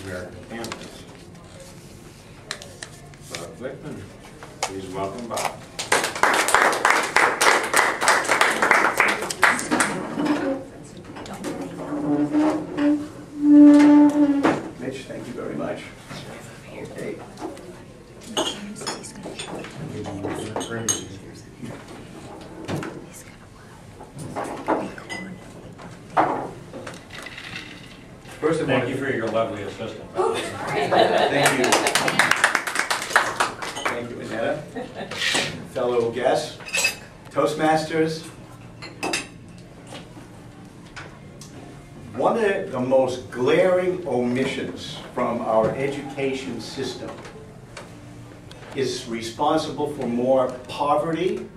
American families. Bob Glickman, please welcome Bob. Mitch, thank you very much. Okay. First of all, Thank you for your lovely assistant. thank you. Thank you, Annetta. Fellow guests, Toastmasters. One of the most glaring omissions from our education system is responsible for more poverty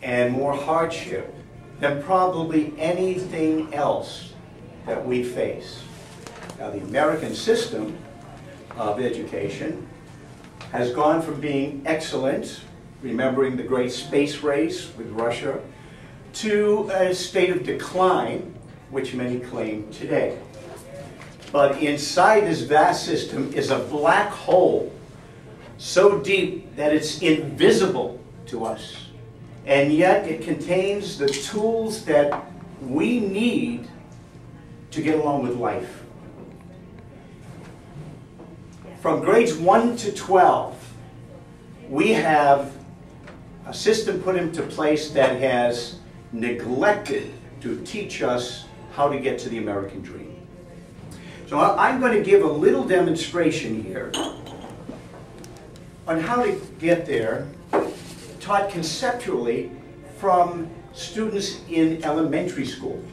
and more hardship than probably anything else that we face. Now, the American system of education has gone from being excellent, remembering the great space race with Russia, to a state of decline, which many claim today. But inside this vast system is a black hole so deep that it's invisible to us. And yet it contains the tools that we need to get along with life. From grades 1 to 12, we have a system put into place that has neglected to teach us how to get to the American dream. So I'm going to give a little demonstration here on how to get there, taught conceptually from students in elementary school.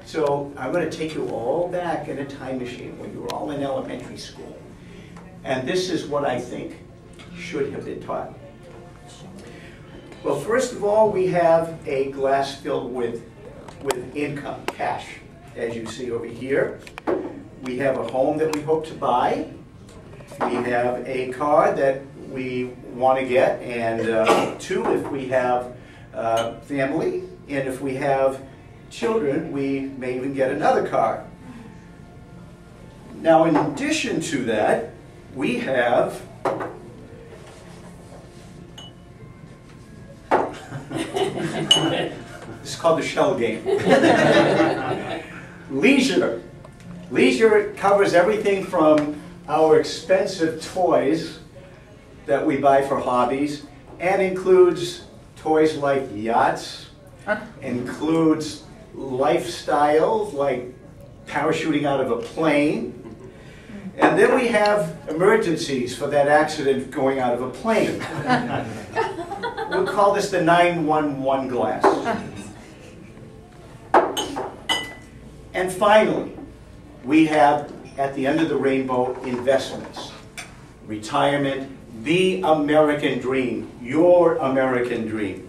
So I'm going to take you all back in a time machine when you were all in elementary school. And this is what I think should have been taught. Well, first of all, we have a glass filled with income, cash, as you see over here. We have a home that we hope to buy. We have a car that we want to get, and two, if we have family, and if we have children, we may even get another car. Now, in addition to that, we have it's called the shell game. Leisure. Leisure covers everything from our expensive toys that we buy for hobbies, and includes toys like yachts, includes lifestyles like parachuting out of a plane, and then we have emergencies for that accident going out of a plane. We'll call this the 911 glass. And finally, we have, at the end of the rainbow, investments, retirement, the American dream, your American dream.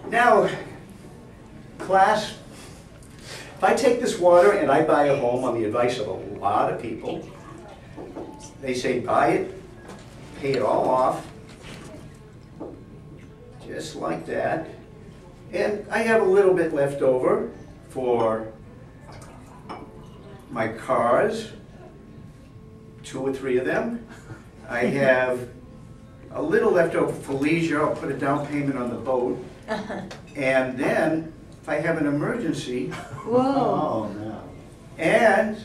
Now, class, if I take this water and I buy a home on the advice of a lot of people, they say buy it, pay it all off, just like that, and I have a little bit left over for my cars, 2 or 3 of them. I have a little left over for leisure. I'll put a down payment on the boat. And then, if I have an emergency, whoa, oh, no. And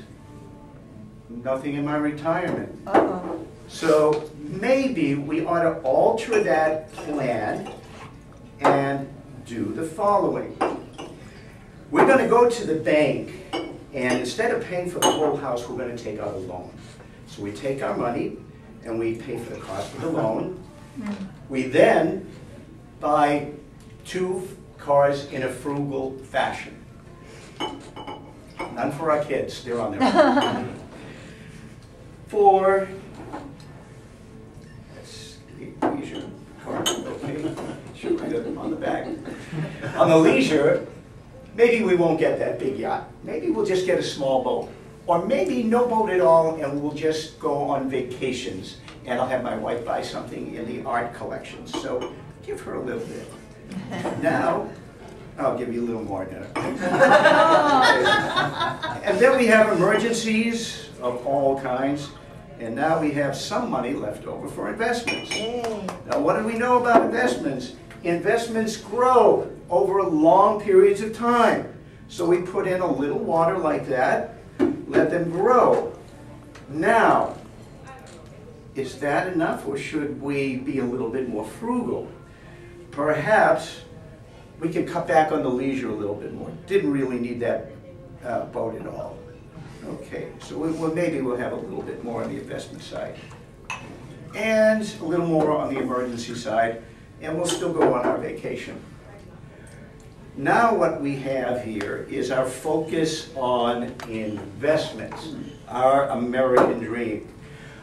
nothing in my retirement. Uh-oh. So maybe we ought to alter that plan and do the following. We're going to go to the bank, and instead of paying for the whole house, we're going to take out a loan. So we take our money and we pay for the cost of the loan. We then buy 2 cars in a frugal fashion. None for our kids, they're on their own. For leisure, okay, should write it on the back. On the leisure, maybe we won't get that big yacht. Maybe we'll just get a small boat. Or maybe no boat at all, and we'll just go on vacations. And I'll have my wife buy something in the art collection. So give her a little bit. Now, I'll give you a little more dinner. And then we have emergencies of all kinds. And now we have some money left over for investments. Now, what do we know about investments? Investments grow over long periods of time. So we put in a little water like that, let them grow. Now, is that enough, or should we be a little bit more frugal? Perhaps we can cut back on the leisure a little bit more. Didn't really need that boat at all. Okay, so maybe we'll have a little bit more on the investment side. And a little more on the emergency side, and we'll still go on our vacation. Now what we have here is our focus on investments, our American dream.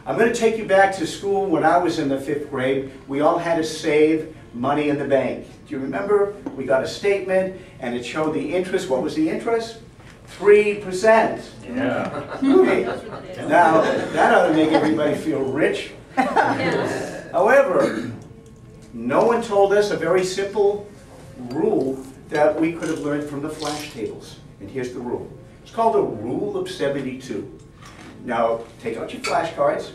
I'm going to take you back to school when I was in the 5th grade. We all had to save money in the bank. Do you remember? We got a statement, and it showed the interest. What was the interest? 3%. Yeah. Okay. Now, that ought to make everybody feel rich. However, no one told us a very simple rule that we could have learned from the flash tables. And here's the rule. It's called the Rule of 72. Now, take out your flashcards,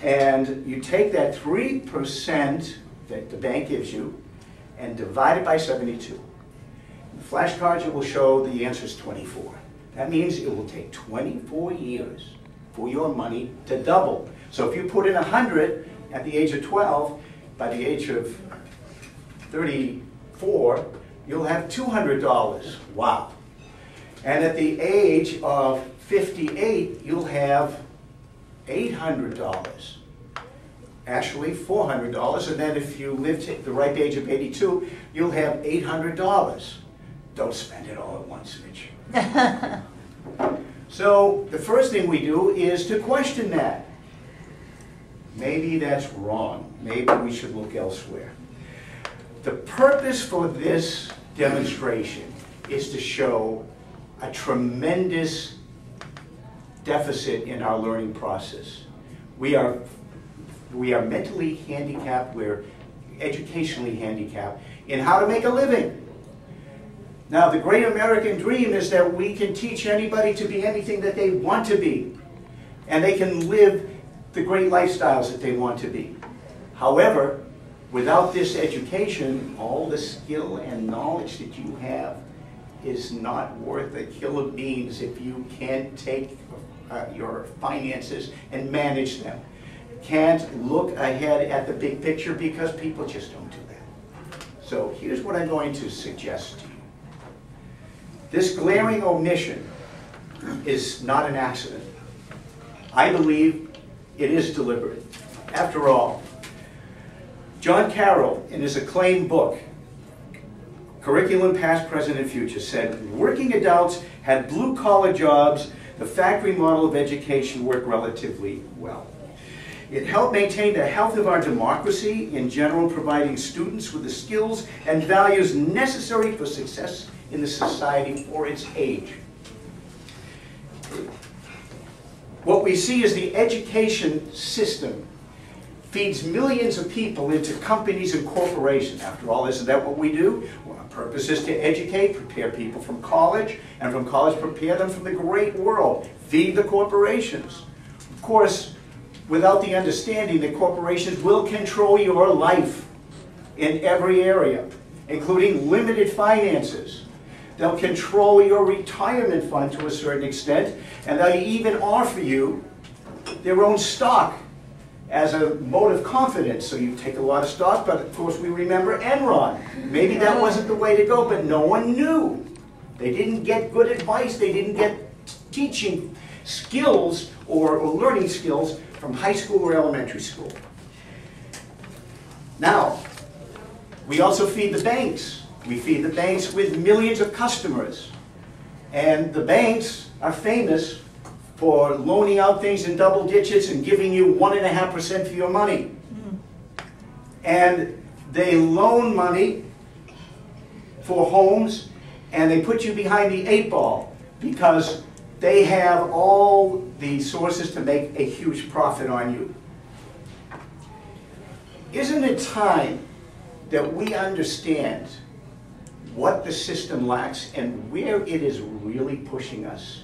and you take that 3% that the bank gives you and divide it by 72. In the flashcards, it will show the answer is 24. That means it will take 24 years for your money to double. So if you put in 100 at the age of 12, by the age of 34, you'll have $200. Wow. And at the age of 58, you'll have $800. Actually, $400. And then if you live to the ripe age of 82, you'll have $800. Don't spend it all at once, Mitch. So the first thing we do is to question that. Maybe that's wrong. Maybe we should look elsewhere. The purpose for this demonstration is to show a tremendous deficit in our learning process. We are mentally handicapped, we're educationally handicapped in how to make a living. Now, the great American dream is that we can teach anybody to be anything that they want to be, and they can live the great lifestyles that they want to be. However, without this education, all the skill and knowledge that you have is not worth a kill of beans if you can't take your finances and manage them. Can't look ahead at the big picture because people just don't do that. So here's what I'm going to suggest to you. This glaring omission is not an accident. I believe it is deliberate. After all, John Carroll, in his acclaimed book, Curriculum Past, Present, and Future, said, working adults had blue-collar jobs. The factory model of education worked relatively well. It helped maintain the health of our democracy in general, providing students with the skills and values necessary for success in the society for its age. What we see is the education system feeds millions of people into companies and corporations. After all, isn't that what we do? Well, our purpose is to educate, prepare people from college, and from college prepare them for the great world. Feed the corporations. Of course, without the understanding that corporations will control your life in every area, including limited finances. They'll control your retirement fund to a certain extent, and they'll even offer you their own stock as a vote of confidence. So you take a lot of stock, but of course we remember Enron. Maybe that wasn't the way to go, but no one knew. They didn't get good advice. They didn't get teaching skills or learning skills from high school or elementary school. Now, we also feed the banks. We feed the banks with millions of customers. And the banks are famous for loaning out things in double digits and giving you 1.5% for your money. And they loan money for homes, and they put you behind the 8 ball because they have all the sources to make a huge profit on you. Isn't it time that we understand what the system lacks and where it is really pushing us.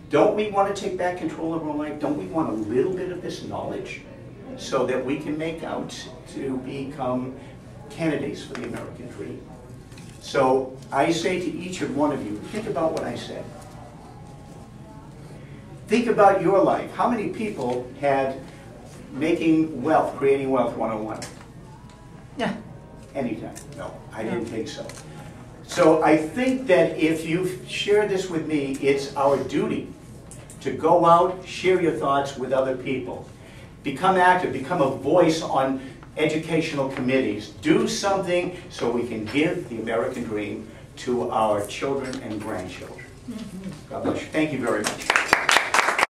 Don't we want to take back control of our life? Don't we want a little bit of this knowledge so that we can make out to become candidates for the American dream? So I say to each and one of you, think about what I said. Think about your life. How many people had Making Wealth, Creating Wealth 101? Yeah. Anytime? No, I didn't think so. So I think that if you've shared this with me, it's our duty to go out, share your thoughts with other people. Become active, become a voice on educational committees. Do something so we can give the American dream to our children and grandchildren. God bless you. Thank you very much.